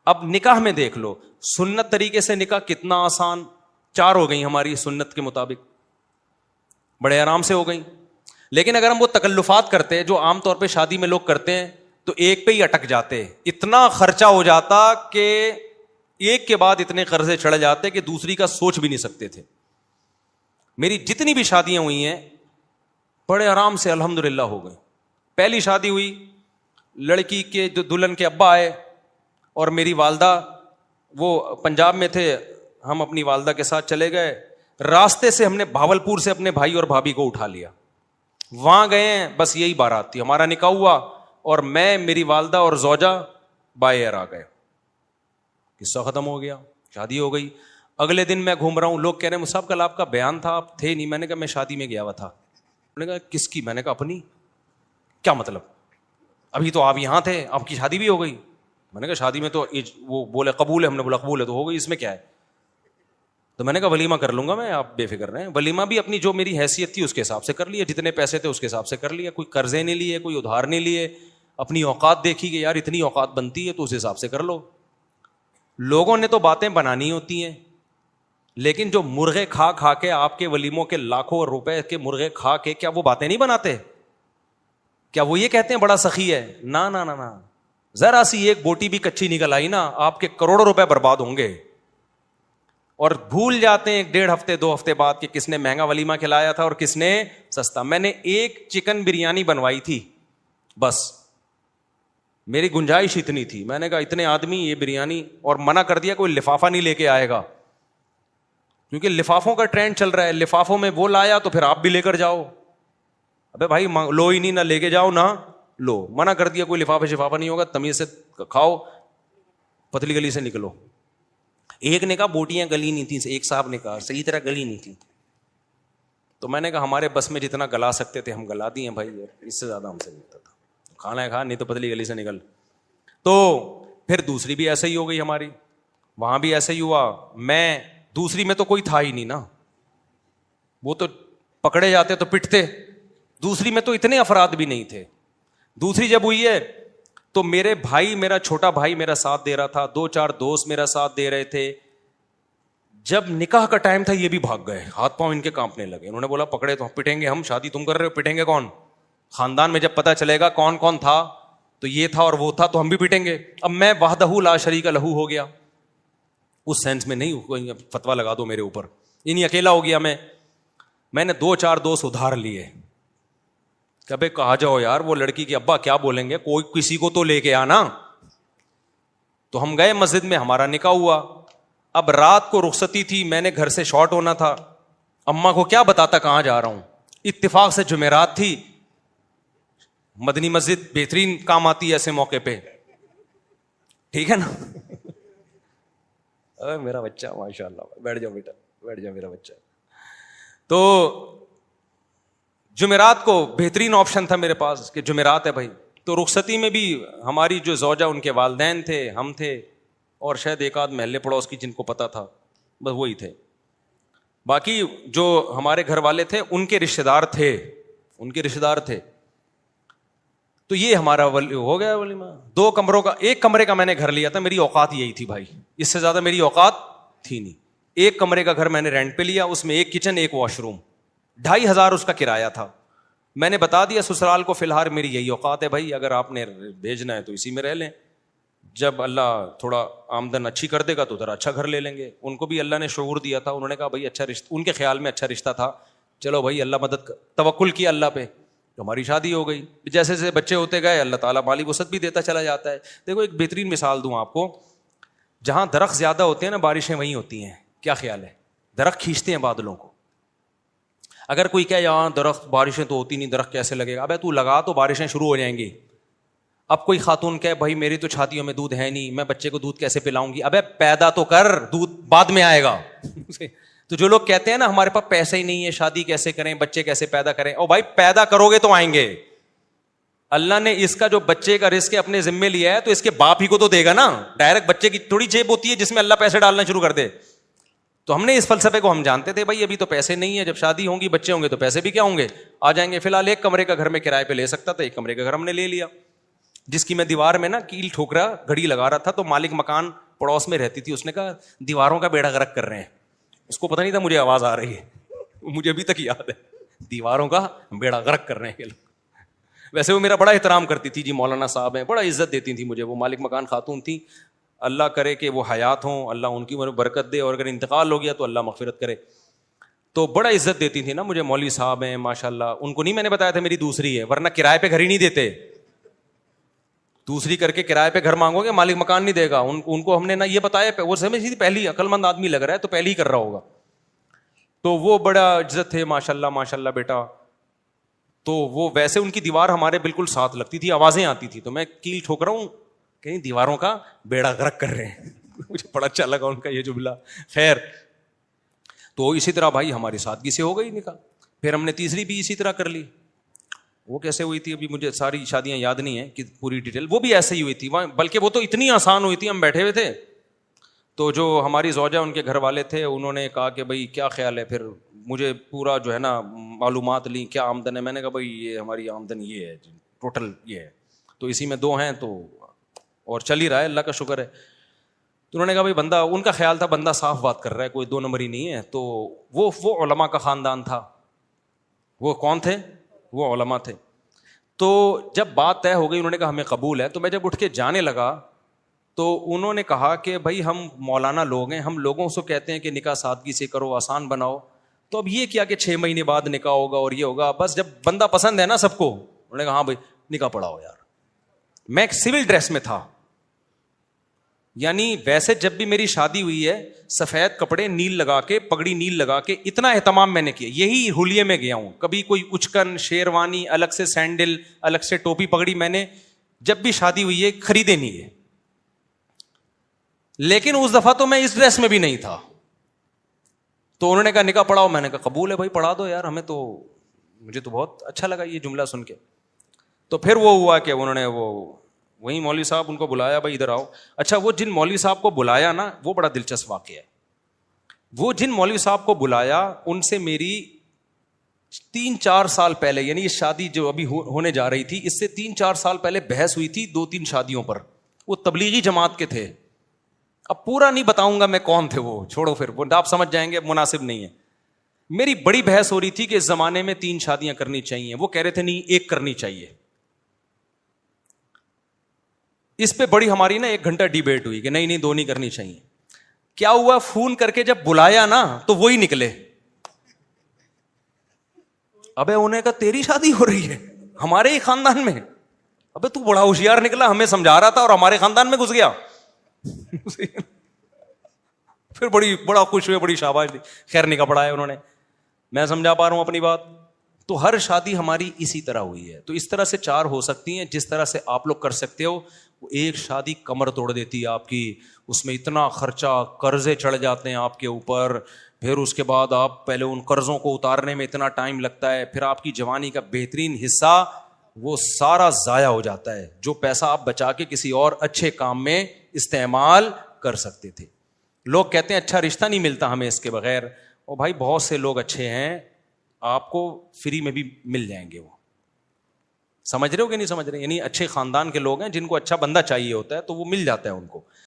اب نکاح میں دیکھ لو, سنت طریقے سے نکاح کتنا آسان, 4 ہو گئی ہماری سنت کے مطابق, بڑے آرام سے ہو گئی. لیکن اگر ہم وہ تکلفات کرتے جو عام طور پہ شادی میں لوگ کرتے ہیں تو ایک پہ ہی اٹک جاتے, اتنا خرچہ ہو جاتا کہ ایک کے بعد اتنے قرضے چڑھ جاتے کہ دوسری کا سوچ بھی نہیں سکتے تھے. میری جتنی بھی شادیاں ہوئی ہیں بڑے آرام سے الحمدللہ ہو گئی. پہلی شادی ہوئی, لڑکی کے جو دلہن کے ابا آئے اور میری والدہ, وہ پنجاب میں تھے, ہم اپنی والدہ کے ساتھ چلے گئے. راستے سے ہم نے بھاولپور سے اپنے بھائی اور بھابھی کو اٹھا لیا, وہاں گئے ہیں, بس یہی بارات تھی, ہمارا نکاح ہوا اور میں, میری والدہ اور زوجہ بائی ایئر آ گئے. قصہ ختم ہو گیا, شادی ہو گئی. اگلے دن میں گھوم رہا ہوں, لوگ کہہ رہے ہیں مصعب کل آپ کا بیان تھا, آپ تھے نہیں. میں نے کہا میں شادی میں گیا ہوا تھا. انہوں نے کہا کس کی؟ میں نے کہا اپنی. کیا مطلب؟ ابھی تو آپ یہاں تھے, آپ کی شادی بھی ہو گئی. میں نے کہا شادی میں تو وہ بولے قبول ہے, ہم نے بولا قبول ہے تو ہو گئی, اس میں کیا ہے. تو میں نے کہا ولیمہ کر لوں گا میں, آپ بے فکر رہیں. ولیمہ بھی اپنی جو میری حیثیت تھی اس کے حساب سے کر لیا, جتنے پیسے تھے اس کے حساب سے کر لیا, کوئی قرضے نہیں لیے, کوئی ادھار نہیں لیے, اپنی اوقات دیکھی کہ یار اتنی اوقات بنتی ہے تو اس حساب سے کر لو. لوگوں نے تو باتیں بنانی ہوتی ہیں, لیکن جو مرغے کھا کھا کے آپ کے ولیموں کے لاکھوں روپے کے مرغے کھا کے, کیا وہ باتیں نہیں بناتے؟ کیا وہ یہ کہتے ہیں بڑا سخی ہے؟ نا نا نا نا, ذرا سی ایک بوٹی بھی کچی نکل آئی نا, آپ کے کروڑوں روپے برباد ہوں گے. اور بھول جاتے ہیں 1.5 ہفتے 2 ہفتے بعد کہ کس نے مہنگا ولیمہ کھلایا تھا اور کس نے سستا. میں نے ایک چکن بریانی بنوائی تھی, بس میری گنجائش اتنی تھی. میں نے کہا اتنے آدمی یہ بریانی, اور منع کر دیا کوئی لفافہ نہیں لے کے آئے گا, کیونکہ لفافوں کا ٹرینڈ چل رہا ہے. لفافوں میں وہ لایا تو پھر آپ بھی لے کر جاؤ. ابے بھائی لو ہی نہیں, نہ لے کے جاؤ نہ لو. منع کر دیا کوئی لفافہ شفافہ نہیں ہوگا, تمیز سے کھاؤ, پتلی گلی سے نکلو. ایک نے کہا بوٹیاں گلی نہیں تھیں, ایک صاحب نے کہا صحیح طرح گلی نہیں تھی. تو میں نے کہا ہمارے بس میں جتنا گلا سکتے تھے ہم گلا دیے بھائی, اس سے زیادہ ہم سے نہیں ہوتا تھا. کھانا ہے کھا, نہیں تو پتلی گلی سے نکل. تو پھر دوسری بھی ایسے ہی ہو گئی ہماری, وہاں بھی ایسے ہی ہوا. میں دوسری میں تو کوئی تھا ہی نہیں نا, وہ تو پکڑے جاتے تو پٹتے. دوسری میں تو اتنے افراد بھی نہیں تھے. دوسری جب ہوئی ہے تو میرے بھائی, میرا چھوٹا بھائی میرا ساتھ دے رہا تھا, 2-4 دوست میرا ساتھ دے رہے تھے. جب نکاح کا ٹائم تھا یہ بھی بھاگ گئے, ہاتھ پاؤں ان کے کانپنے لگے. انہوں نے بولا پکڑے تو پٹیں گے ہم, شادی تم کر رہے ہو, پٹیں گے کون؟ خاندان میں جب پتہ چلے گا کون کون تھا تو یہ تھا اور وہ تھا تو ہم بھی پٹیں گے. اب میں وحدہ لا شریک لہو ہو گیا, اس سینس میں نہیں فتویٰ لگا دو میرے اوپر, انہیں اکیلا ہو گیا میں نے 2-4 دوست ادھار لیے. کبھی کہا جاؤ یار وہ لڑکی کے ابا کیا بولیں گے, کوئی کسی کو تو لے کے آنا. تو ہم گئے مسجد میں, ہمارا نکاح ہوا. اب رات کو رخصتی تھی, میں نے گھر سے شارٹ ہونا تھا, اماں کو کیا بتاتا کہاں جا رہا ہوں. اتفاق سے جمعرات تھی, مدنی مسجد بہترین کام آتی ہے ایسے موقع پہ, ٹھیک ہے نا. میرا بچہ ماشاء اللہ, بیٹھ جاؤ بیٹا, بیٹھ جاؤ میرا بچہ. تو جمعرات کو بہترین آپشن تھا میرے پاس کہ جمعرات ہے بھائی. تو رخصتی میں بھی ہماری جو زوجہ, ان کے والدین تھے, ہم تھے, اور شاید ایک آدھ محلے پڑوس کی جن کو پتا تھا, بس وہی تھے. باقی جو ہمارے گھر والے تھے ان کے رشتے دار تھے. تو یہ ہمارا ہو گیا ولیمہ. 2 کمروں کا, 1 کمرے کا میں نے گھر لیا تھا, میری اوقات یہی تھی بھائی, اس سے زیادہ میری اوقات تھی نہیں. 1 کمرے کا گھر میں نے رینٹ پہ لیا, اس میں 1 کچن 1 واش روم, 2500 اس کا کرایہ تھا. میں نے بتا دیا سسرال کو فی الحال میری یہی اوقات ہے بھائی, اگر آپ نے بھیجنا ہے تو اسی میں رہ لیں, جب اللہ تھوڑا آمدن اچھی کر دے گا تو ذرا اچھا گھر لے لیں گے. ان کو بھی اللہ نے شعور دیا تھا, انہوں نے کہا بھائی اچھا رشتہ, ان کے خیال میں اچھا رشتہ تھا, چلو بھائی اللہ مدد, توکل کیا اللہ پہ, تو ہماری شادی ہو گئی. جیسے جیسے بچے ہوتے گئے اللہ تعالیٰ مالی وسعت بھی دیتا چلا جاتا ہے. دیکھو ایک بہترین مثال دوں آپ کو, جہاں درخت زیادہ ہوتے ہیں نا بارشیں وہیں ہوتی ہیں. کیا خیال ہے؟ درخت کھینچتے ہیں بادلوں کو. اگر کوئی کہے یہاں درخت بارشیں تو ہوتی نہیں, درخت کیسے لگے گا؟ ابے تو لگا تو بارشیں شروع ہو جائیں گی. اب کوئی خاتون کہے بھائی میری تو چھاتیوں میں دودھ ہے نہیں, میں بچے کو دودھ کیسے پلاؤں گی؟ ابے پیدا تو کر, دودھ بعد میں آئے گا. تو جو لوگ کہتے ہیں نا ہمارے پاس پیسے ہی نہیں ہے, شادی کیسے کریں, بچے کیسے پیدا کریں, او بھائی پیدا کرو گے تو آئیں گے. اللہ نے اس کا جو بچے کا رزق اپنے ذمے لیا ہے تو اس کے باپ ہی کو تو دے گا نا. ڈائریکٹ بچے کی تھوڑی جیب ہوتی ہے جس میں اللہ پیسے ڈالنا شروع کر دے. تو ہم نے اس فلسفے کو ہم جانتے تھے بھائی ابھی تو پیسے نہیں ہے, جب شادی ہوں گی بچے ہوں گے تو پیسے بھی کیا ہوں گے, آ جائیں گے. فی الحال 1 کمرے کا گھر میں کرائے پہ لے سکتا تھا, 1 کمرے کا گھر ہم نے لے لیا. جس کی میں دیوار میں نا کیل ٹھوک رہا گھڑی لگا رہا تھا, تو مالک مکان پڑوس میں رہتی تھی, اس نے کہا دیواروں کا بیڑا غرق کر رہے ہیں. اس کو پتہ نہیں تھا مجھے آواز آ رہی ہے, مجھے ابھی تک یاد ہے, دیواروں کا بیڑا غرق کر رہے ہیں یہ لوگ. ویسے وہ میرا بڑا احترام کرتی تھی, جی مولانا صاحب ہیں, بڑا عزت دیتی تھی مجھے. وہ مالک مکان خاتون تھی, اللہ کرے کہ وہ حیات ہوں, اللہ ان کی عمر میں برکت دے, اور اگر انتقال ہو گیا تو اللہ مغفرت کرے. تو بڑا عزت دیتی تھی نا مجھے, مولوی صاحب ہیں ماشاء اللہ. ان کو نہیں میں نے بتایا تھا میری دوسری ہے, ورنہ کرائے پہ گھر ہی نہیں دیتے. دوسری کر کے کرائے پہ گھر مانگو گے, مالک مکان نہیں دے گا. ان کو ہم نے نہ یہ بتایا, وہ سمجھ تھی پہلی عقل مند آدمی لگ رہا ہے تو پہلی ہی کر رہا ہوگا. تو وہ بڑا عزت تھے ماشاء اللہ بیٹا. تو وہ ویسے ان کی دیوار ہمارے بالکل ساتھ لگتی تھی, آوازیں آتی تھی, تو میں کیل ٹھوک رہا ہوں, کہیں دیواروں کا بیڑا غرق کر رہے ہیں. مجھے بڑا اچھا لگا ان کا یہ جملہ. خیر, تو اسی طرح بھائی ہماری سادگی سے ہو گئی نکاح. پھر ہم نے تیسری بھی اسی طرح کر لی. وہ کیسے ہوئی تھی ابھی مجھے ساری شادیاں یاد نہیں ہیں کہ پوری ڈیٹیل, وہ بھی ایسے ہی ہوئی تھی, بلکہ وہ تو اتنی آسان ہوئی تھی. ہم بیٹھے ہوئے تھے, تو جو ہماری زوجہ ان کے گھر والے تھے, انہوں نے کہا کہ بھائی کیا خیال ہے. پھر مجھے پورا جو ہے نا معلومات لیں کیا آمدن ہے. میں نے کہا بھائی یہ ہماری آمدن یہ ہے, ٹوٹل یہ ہے, تو اسی میں 2 ہیں تو اور چل ہی رہا ہے, اللہ کا شکر ہے. تو انہوں نے کہا بھائی بندہ, ان کا خیال تھا بندہ صاف بات کر رہا ہے, کوئی 2 نمبر ہی نہیں ہے. تو وہ علماء کا خاندان تھا. وہ کون تھے؟ وہ علماء تھے. تو جب بات طے ہو گئی, انہوں نے کہا ہمیں قبول ہے. تو میں جب اٹھ کے جانے لگا تو انہوں نے کہا کہ بھائی ہم مولانا لوگ ہیں, ہم لوگوں سے کہتے ہیں کہ نکاح سادگی سے کرو, آسان بناؤ. تو اب یہ کیا کہ 6 مہینے بعد نکاح ہوگا اور یہ ہوگا, بس جب بندہ پسند ہے نا سب کو. انہوں نے کہا ہاں بھائی نکاح پڑھاؤ یار. میں ایک سول ڈریس میں تھا, یعنی ویسے جب بھی میری شادی ہوئی ہے سفید کپڑے نیل لگا کے, پگڑی نیل لگا کے, اتنا اہتمام میں نے کیا. یہی ہولیے میں گیا ہوں, کبھی کوئی اچکن شیروانی الگ سے, سینڈل الگ سے, ٹوپی پگڑی میں نے جب بھی شادی ہوئی ہے خریدے نہیں ہے. لیکن اس دفعہ تو میں اس ڈریس میں بھی نہیں تھا. تو انہوں نے کہا نکاح پڑھاؤ. میں نے کہا قبول ہے بھائی, پڑھا دو یار, ہمیں تو, مجھے تو بہت اچھا لگا یہ جملہ سن کے. تو پھر وہ ہوا کہ انہوں نے وہی مولوی صاحب ان کو بلایا, بھائی ادھر آؤ. اچھا, وہ جن مولوی صاحب کو بلایا نا, وہ بڑا دلچسپ واقعہ ہے. وہ جن مولوی صاحب کو بلایا ان سے میری 3-4 سال پہلے, یعنی یہ شادی جو ابھی ہونے جا رہی تھی اس سے 3-4 سال پہلے بحث ہوئی تھی 2-3 شادیوں پر. وہ تبلیغی جماعت کے تھے. اب پورا نہیں بتاؤں گا میں کون تھے, وہ چھوڑو, پھر وہ آپ سمجھ جائیں گے, مناسب نہیں ہے. میری بڑی بحث ہو رہی تھی کہ اس زمانے میں 3 شادیاں کرنی چاہیے. وہ کہہ رہے تھے نہیں 1 کرنی چاہیے. اس پہ بڑی ہماری نا 1 گھنٹہ ڈیبیٹ ہوئی کہ نہیں 2 نہیں کرنی چاہیے. کیا ہوا, فون کر کے جب بلایا نا تو وہی نکلے. ابے انہیں کہا تیری شادی ہو رہی ہے ہمارے ہی خاندان میں. ابے تو بڑا ہوشیار نکلا, ہمیں سمجھا رہا تھا اور ہمارے خاندان میں گھس گیا. پھر بڑا خوش ہوئے, بڑی شاباش دی. خیر نکاح پڑھایا انہوں نے. میں سمجھا پا رہا ہوں اپنی بات. تو ہر شادی ہماری اسی طرح ہوئی ہے. تو اس طرح سے 4 ہو سکتی ہیں جس طرح سے آپ لوگ کر سکتے ہو. ایک شادی کمر توڑ دیتی ہے آپ کی, اس میں اتنا خرچہ, قرضے چڑھ جاتے ہیں آپ کے اوپر, پھر اس کے بعد آپ پہلے ان قرضوں کو اتارنے میں اتنا ٹائم لگتا ہے, پھر آپ کی جوانی کا بہترین حصہ وہ سارا ضائع ہو جاتا ہے, جو پیسہ آپ بچا کے کسی اور اچھے کام میں استعمال کر سکتے تھے. لوگ کہتے ہیں اچھا رشتہ نہیں ملتا ہمیں اس کے بغیر. اور بھائی بہت سے لوگ اچھے ہیں, آپ کو فری میں بھی مل جائیں گے. وہ سمجھ رہے ہو کہ نہیں سمجھ رہے, یعنی اچھے خاندان کے لوگ ہیں جن کو اچھا بندہ چاہیے ہوتا ہے تو وہ مل جاتا ہے ان کو.